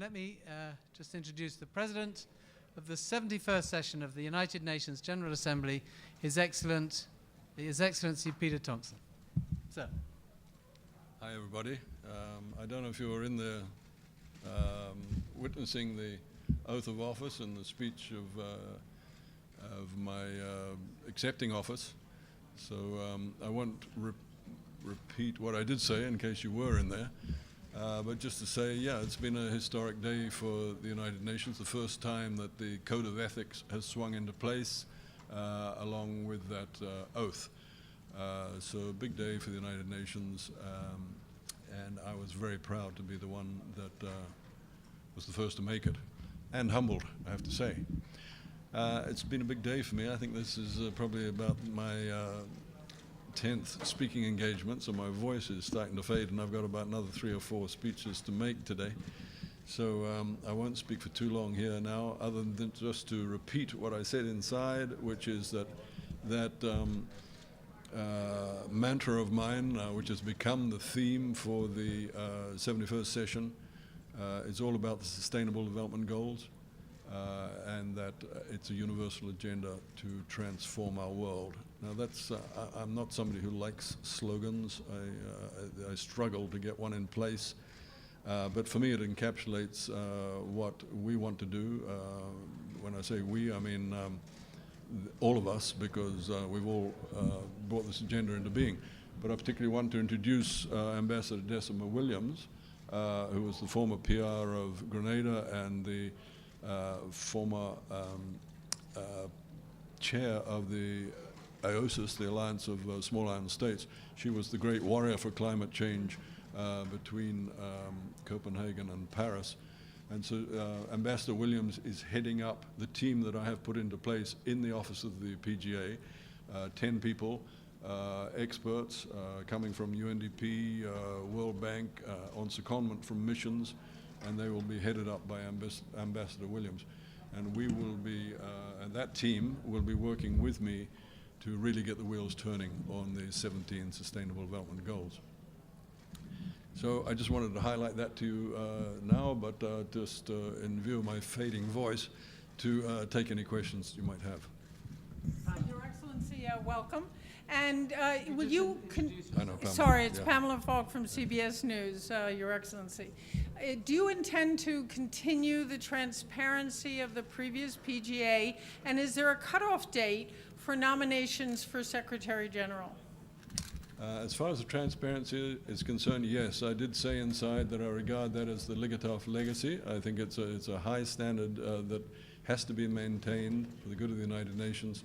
Let me just introduce the President of the 71st session of the United Nations General Assembly, His Excellency Peter Thomson. Sir. Hi, everybody. I don't know if you were in there witnessing the oath of office and the speech of my accepting office, so I won't repeat what I did say in case you were in there. But just to say, yeah, it's been a historic day for the United Nations, the first time that the Code of Ethics has swung into place along with that oath. So a big day for the United Nations, and I was very proud to be the one that was the first to make it, and humbled, I have to say. It's been a big day for me. I think this is probably about my 10th speaking engagement, so my voice is starting to fade, and I've got about another 3 or 4 speeches to make today. So I won't speak for too long here now, other than just to repeat what I said inside, which is that mantra of mine, which has become the theme for the 71st session, is all about the Sustainable Development Goals, and that it's a universal agenda to transform our world. Now that's, I'm not somebody who likes slogans. I struggle to get one in place, but for me it encapsulates what we want to do. When I say we, I mean all of us, because we've all brought this agenda into being. But I particularly want to introduce Ambassador Decima Williams, who was the former PR of Grenada and the former chair of the IOSIS, the Alliance of Small Island States. She was the great warrior for climate change between Copenhagen and Paris. And so Ambassador Williams is heading up the team that I have put into place in the office of the PGA, 10 people, experts coming from UNDP, World Bank, on secondment from missions, and they will be headed up by Ambassador Williams. And we will be, and that team will be working with me to really get the wheels turning on the 17 Sustainable Development Goals. So I just wanted to highlight that to you now, but just in view of my fading voice, to take any questions you might have. Your Excellency, welcome. And will you... I know, Pamela. Sorry, it's yeah. Pamela Falk from CBS News, Your Excellency. Do you intend to continue the transparency of the previous PGA, and is there a cutoff date for nominations for Secretary General? As far as the transparency is concerned, yes, I did say inside that I regard that as the Ligatov legacy. I think it's a high standard that has to be maintained for the good of the United Nations.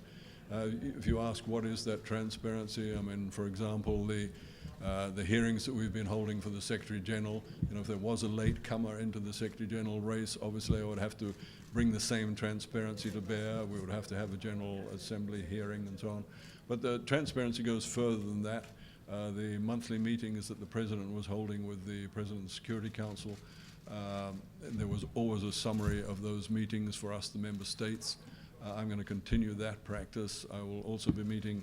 If you ask what is that transparency, I mean, for example, the hearings that we've been holding for the Secretary General, you know, if there was a late comer into the Secretary General race, obviously I would have to bring the same transparency to bear. We would have to have a General Assembly hearing and so on. But the transparency goes further than that. The monthly meetings that the President was holding with the President's Security Council, there was always a summary of those meetings for us, the member states. I'm going to continue that practice. I will also be meeting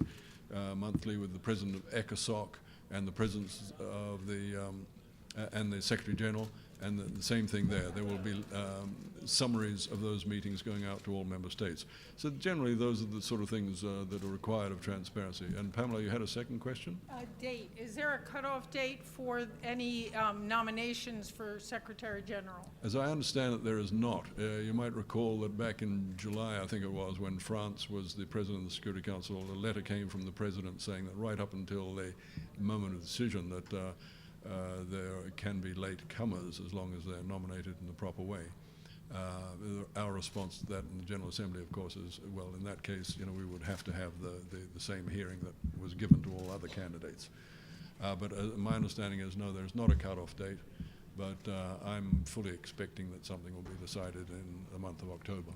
monthly with the President of ECOSOC and the Presidents of the and the Secretary General, and the same thing there. There will be summaries of those meetings going out to all member states. So generally, those are the sort of things that are required of transparency. And Pamela, you had a second question? Date. Is there a cutoff date for any nominations for Secretary General? As I understand it, there is not. You might recall that back in July, I think it was, when France was the President of the Security Council, a letter came from the President saying that right up until the moment of decision that there can be late comers as long as they're nominated in the proper way. Our response to that in the General Assembly, of course, is, well, in that case, you know, we would have to have the same hearing that was given to all other candidates. But my understanding is, no, there's not a cutoff date, but I'm fully expecting that something will be decided in the month of October.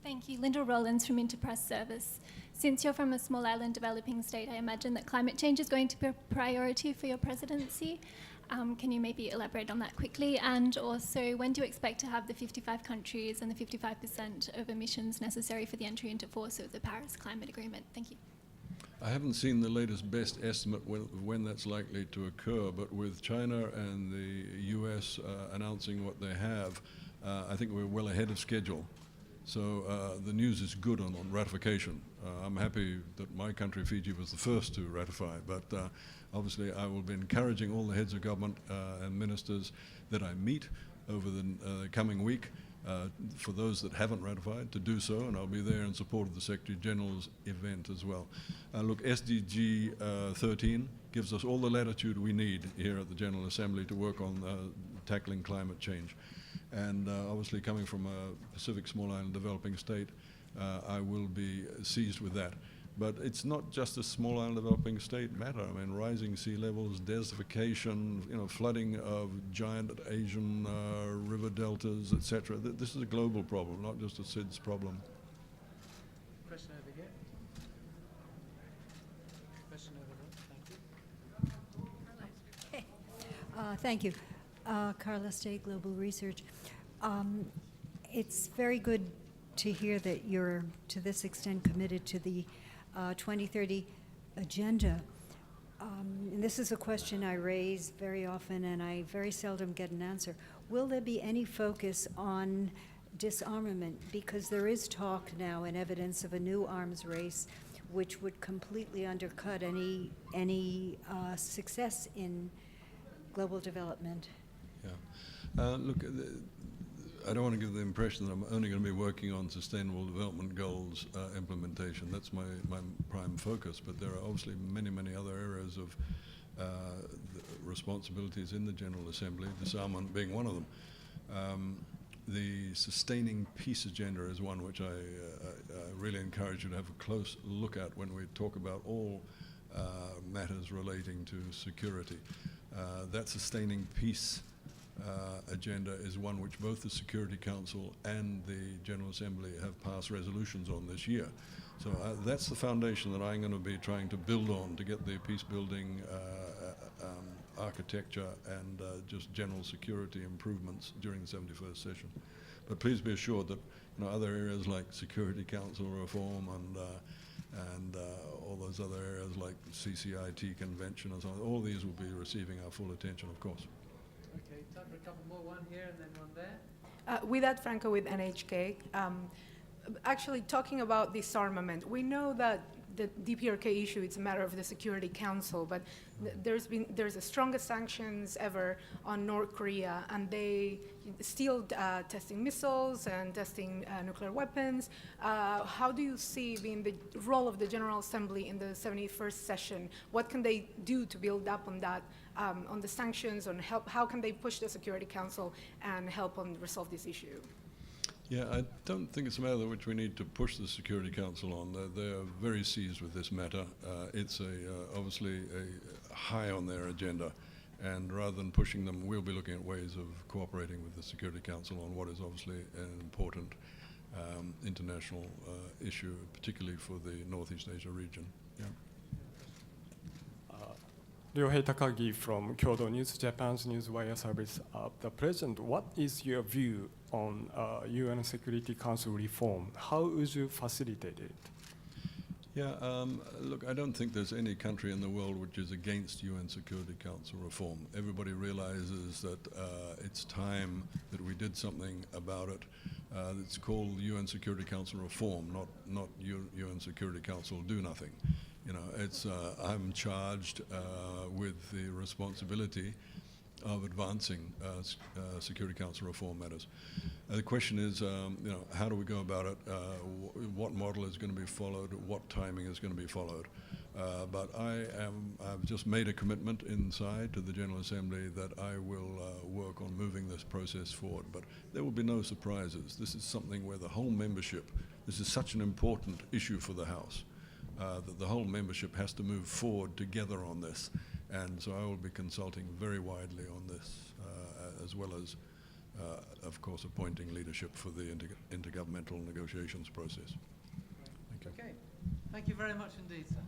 Thank you. Linda Rollins from Interpress Service. Since you're from a small island developing state, I imagine that climate change is going to be a priority for your presidency. Can you maybe elaborate on that quickly? And also, when do you expect to have the 55 countries and the 55% of emissions necessary for the entry into force of the Paris Climate Agreement? Thank you. I haven't seen the latest best estimate when that's likely to occur, but with China and the US announcing what they have, I think we're well ahead of schedule. So the news is good on ratification. I'm happy that my country, Fiji, was the first to ratify, but obviously I will be encouraging all the heads of government and ministers that I meet over the coming week, for those that haven't ratified, to do so, and I'll be there in support of the Secretary General's event as well. Look, SDG 13 gives us all the latitude we need here at the General Assembly to work on tackling climate change. And obviously coming from a Pacific small island developing state, I will be seized with that. But it's not just a small island developing state matter. I mean, rising sea levels, desertification, flooding of giant Asian river deltas, etc. This is a global problem, not just a SIDS problem. Question over here. Question over there. Thank you. Thank you. Carla Stay, Global Research. It's very good to hear that you're, to this extent, committed to the 2030 agenda. And this is a question I raise very often, and I very seldom get an answer. Will there be any focus on disarmament? Because there is talk now and evidence of a new arms race which would completely undercut any success in global development. Yeah. Look, I don't want to give the impression that I'm only going to be working on Sustainable Development Goals implementation. That's my prime focus, but there are obviously many, many other areas of responsibilities in the General Assembly, disarmament being one of them. The Sustaining Peace agenda is one which I really encourage you to have a close look at when we talk about all matters relating to security. That Sustaining Peace agenda is one which both the Security Council and the General Assembly have passed resolutions on this year. So that's the foundation that I'm going to be trying to build on to get the peace building architecture and just general security improvements during the 71st session. But please be assured that other areas like Security Council reform and all those other areas like CCIT convention and so on, all these will be receiving our full attention, of course. Okay, time for a couple more. One here and then one there. Widad Franco with NHK. Actually, talking about disarmament, we know that the DPRK issue is a matter of the Security Council, but there's the strongest sanctions ever on North Korea, and they still testing missiles and testing nuclear weapons. How do you see being the role of the General Assembly in the 71st session? What can they do to build up on that, on the sanctions, on how can they push the Security Council and help on resolve this issue? Yeah, I don't think it's a matter which we need to push the Security Council on. They are very seized with this matter. It's obviously high on their agenda, and rather than pushing them, we'll be looking at ways of cooperating with the Security Council on what is obviously an important international issue, particularly for the Northeast Asia region. Yeah. Ryohei Takagi from Kyodo News, Japan's newswire service. The President, what is your view on UN Security Council reform? How would you facilitate it? Yeah, look, I don't think there's any country in the world which is against UN Security Council reform. Everybody realizes that it's time that we did something about it. It's called UN Security Council reform, not UN Security Council do nothing. I'm charged with the responsibility of advancing Security Council reform matters. The question is, how do we go about it? What model is going to be followed? What timing is going to be followed? But I've just made a commitment inside to the General Assembly that I will work on moving this process forward. But there will be no surprises. This is something where the whole membership, this is such an important issue for the House, that the whole membership has to move forward together on this. And so I will be consulting very widely on this, as well as, of course, appointing leadership for the intergovernmental negotiations process. Thank you. Okay. Thank you very much indeed, sir.